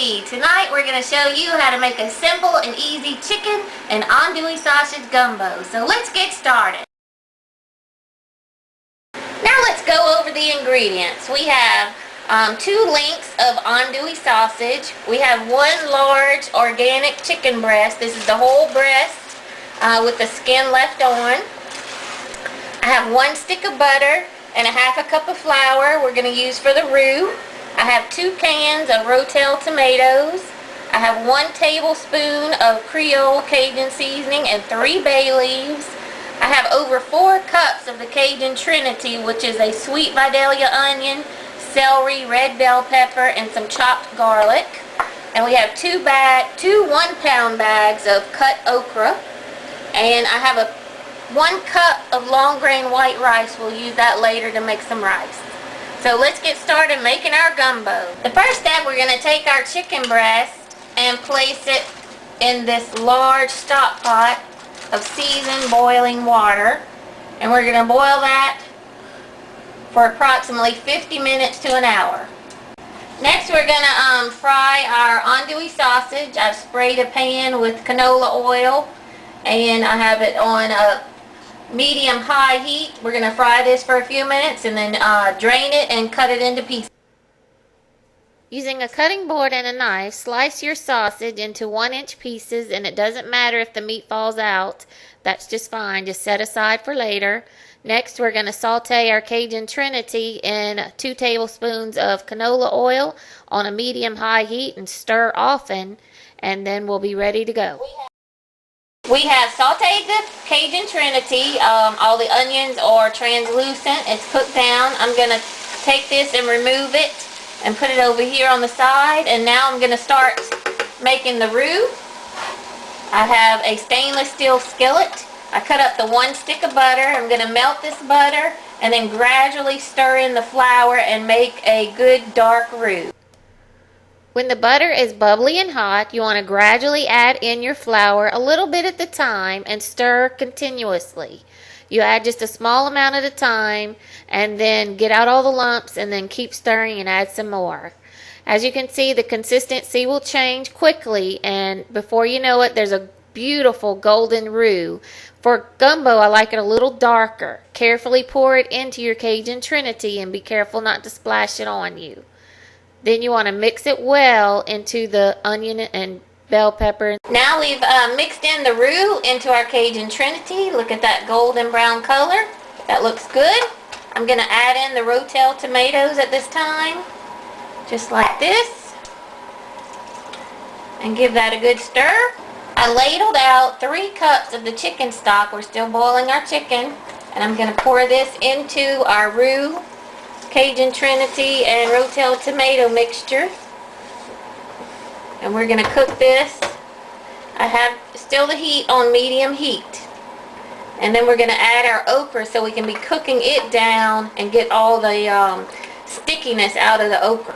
Trinity. Tonight we're going to show you how to make a simple and easy chicken and andouille sausage gumbo. So let's get started. Now let's go over the ingredients. We have 2 links of andouille sausage. We have 1 large organic chicken breast. This is the whole breast with the skin left on. I have 1 stick of butter and a 1/2 cup of flour we're going to use for the roux. I have 2 cans of Rotel tomatoes. I have 1 tablespoon of Creole Cajun seasoning and 3 bay leaves. I have over 4 cups of the Cajun Trinity, which is a sweet Vidalia onion, celery, red bell pepper, and some chopped garlic. And we have 2 1-pound bags of cut okra. And I have 1 cup of long grain white rice. We'll use that later to make some rice. So let's get started making our gumbo. The first step, we're going to take our chicken breast and place it in this large stock pot of seasoned boiling water. And we're going to boil that for approximately 50 minutes to an hour. Next, we're going to fry our andouille sausage. I've sprayed a pan with canola oil and I have it on a medium-high heat. We're going to fry this for a few minutes and then drain it and cut it into pieces. Using a cutting board and a knife, slice your sausage into 1-inch pieces, and it doesn't matter if the meat falls out. That's just fine. Just set aside for later. Next, we're going to saute our Cajun Trinity in 2 tablespoons of canola oil on a medium-high heat and stir often, and then we'll be ready to go. We have sauteed the Cajun Trinity. All the onions are translucent. It's cooked down. I'm going to take this and remove it and put it over here on the side. And now I'm going to start making the roux. I have a stainless steel skillet. I cut up the 1 stick of butter. I'm going to melt this butter and then gradually stir in the flour and make a good dark roux. When the butter is bubbly and hot, you want to gradually add in your flour a little bit at a time and stir continuously. You add just a small amount at a time and then get out all the lumps and then keep stirring and add some more. As you can see, the consistency will change quickly, and before you know it, there's a beautiful golden roux. For gumbo, I like it a little darker. Carefully pour it into your Cajun Trinity and be careful not to splash it on you. Then you want to mix it well into the onion and bell pepper. Now we've mixed in the roux into our Cajun Trinity. Look at that golden brown color. That looks good. I'm going to add in the Rotel tomatoes at this time, just like this, and give that a good stir. I ladled out 3 cups of the chicken stock. We're still boiling our chicken, and I'm going to pour this into our roux, Cajun Trinity, and Rotel tomato mixture. And we're going to cook this. I have still the heat on medium heat. And then we're going to add our okra so we can be cooking it down and get all the stickiness out of the okra.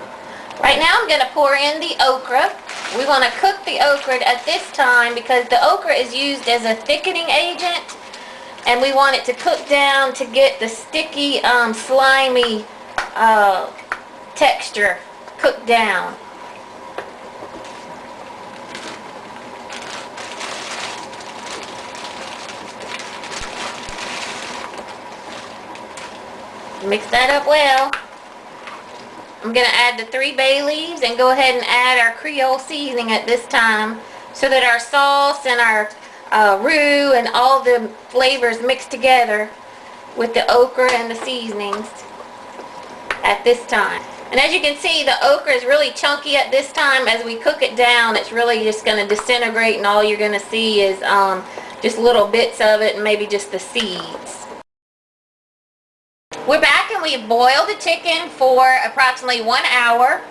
Right now I'm going to pour in the okra. We want to cook the okra at this time because the okra is used as a thickening agent. And we want it to cook down to get the sticky, slimy texture cooked down. Mix that up well. I'm going to add the 3 bay leaves and go ahead and add our Creole seasoning at this time so that our sauce and our roux and all the flavors mix together with the okra and the seasonings at this time. And as you can see, the okra is really chunky at this time. As we cook it down, it's really just going to disintegrate, and all you're going to see is just little bits of it and maybe just the seeds. We're back and we've boiled the chicken for approximately 1 hour,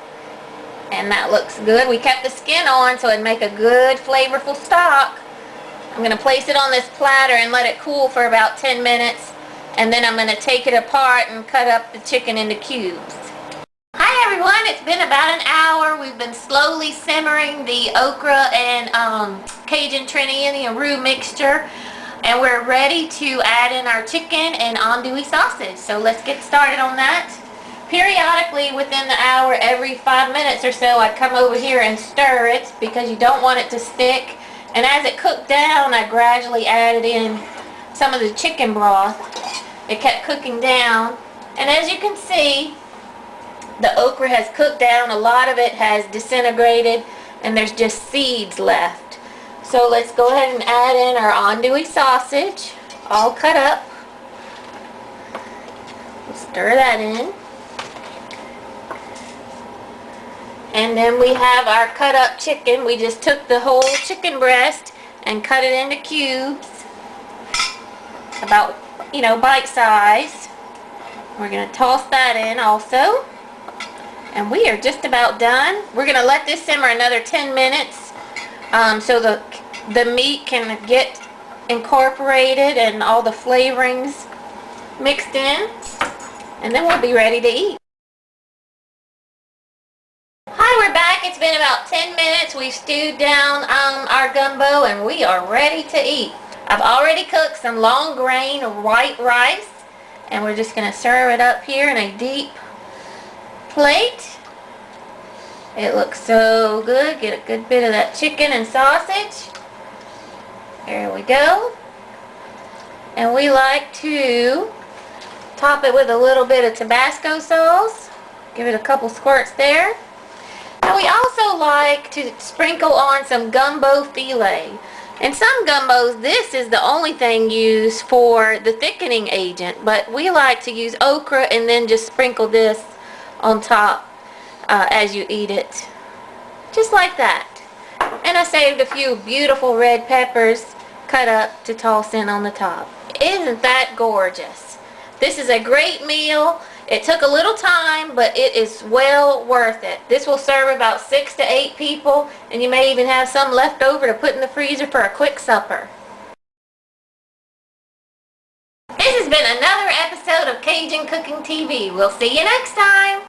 and that looks good. We kept the skin on so it'd make a good flavorful stock. I'm going to place it on this platter and let it cool for about 10 minutes, and then I'm going to take it apart and cut up the chicken into cubes. Hi everyone, it's been about an hour. We've been slowly simmering the okra and Cajun Trinity and roux mixture. And we're ready to add in our chicken and andouille sausage. So let's get started on that. Periodically within the hour, every 5 minutes or so, I'd come over here and stir it because you don't want it to stick. And as it cooked down, I gradually added in some of the chicken broth. It kept cooking down. And as you can see, the okra has cooked down. A lot of it has disintegrated and there's just seeds left. So let's go ahead and add in our andouille sausage, all cut up. Stir that in. And then we have our cut up chicken. We just took the whole chicken breast and cut it into cubes, about, bite size. We're going to toss that in also. And we are just about done. We're going to let this simmer another 10 minutes so the meat can get incorporated and all the flavorings mixed in. And then we'll be ready to eat. Hi, we're back. It's been about 10 minutes. We've stewed down our gumbo and we are ready to eat. I've already cooked some long grain white rice and we're just going to serve it up here in a deep plate. It looks so good. Get a good bit of that chicken and sausage. There we go. And we like to top it with a little bit of Tabasco sauce. Give it a couple squirts there. Now we also like to sprinkle on some gumbo filet. In some gumbos, this is the only thing used for the thickening agent, but we like to use okra and then just sprinkle this on top as you eat it. Just like that. And I saved a few beautiful red peppers cut up to toss in on the top. Isn't that gorgeous? This is a great meal. It took a little time, but it is well worth it. This will serve about 6 to 8 people, and you may even have some left over to put in the freezer for a quick supper. This has been another episode of Cajun Cooking TV. We'll see you next time.